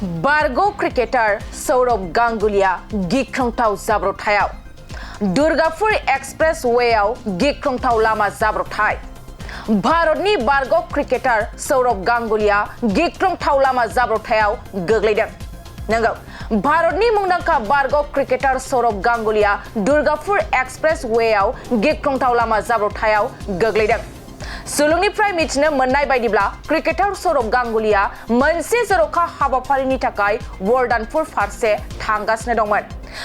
बारग' क्रिकेटार सौरभ गांगुलीआ गिख्रंथाव जाब्रबथायाव दुर्गापुर एक्सप्रेस वेआव गिख्रंथाव लामा जाब्रबथाय भारतनि बारग' क्रिकेटार सौरभ गांगुलीआ गिख्रंथाव लामा जाब्रबथायाव गोग्लैदों। नंगौ, भारतनि मुंदांखा बारग' क्रिकेटार सौरभ गांगुलीआ दुर्गापुर एक्सप्रेस वेआव गिख्रंथाव लामा जाब्रबथायाव गोग्लैदों। सुलुंनिफ्राय मिथिनो मोननाय बायदिब्ला क्रिकेटार सौरभ गांगुलीआ मोनसे जर'खा हाबाफारिनि थाखाय वर्धनपुर फारसे थांगासिनो दंमोन।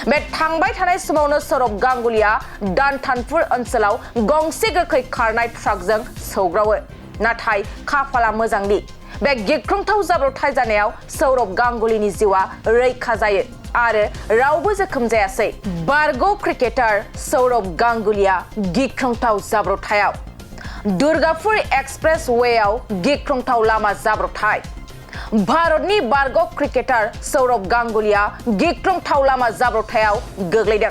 बे थांबाय थानाय समावनो सौरभ गांगुलीआ दानथानपुर ओनसोलाव गंसे गोख्रै खारनाय ट्राकजों सौग्रावो। नाथाय खाफाला मोजांदि बे गिख्रंथाव जाब्रबथाय जानायाव सौरभ गांगुलीनि जिउआ रैखा जायो आरो रावबो जोखोम जायासै। बारग' क्रिकेटार सौरभ गांगुलीआ गिख्रंथाव जाब्रबथायाव दुर्गापुर एक्सप्रेस वेआव गिख्रंथाव लामा जाब्रबथाय भारतनि बारग' क्रिकेटार सौरभ गांगुलीआ गिख्रंथाव लामा जाब्रबथायाव गोग्लैदों।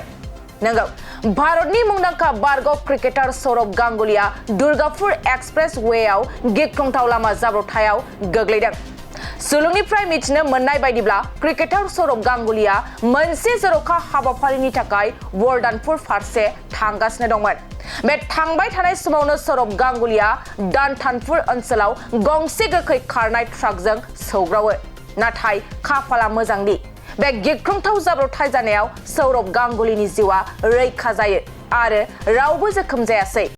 नंगौ, भारतनि मुंदांखा बारग' क्रिकेटार सौरभ गांगुलीआ दुर्गापुर एक्सप्रेस वेआव गिख्रंथाव लामा जाब्रबथायाव गोग्लैदों। सुलुंनिफ्राय मिथिनो मोननाय बायदिब्ला क्रिकेटार सौरभ गांगुलीआ मोनसे जर'खा हाबाफारिनि थाखाय वर्धनपुर फारसे थांगासिनो दंमोन। बे थांबाय थानाय समावनो सौरभ गांगुलीआ दानथानपुर ओनसोलाव गंसे गोख्रै खारनाय ट्राकजों सौग्रावो। नाथाय खाफाला मोजांदि बे गिख्रंथाव जाब्रबथाय जानायाव सौरभ गांगुलीनि जिउआ रैखा जायो आरो रावबो जोखोम जायासै।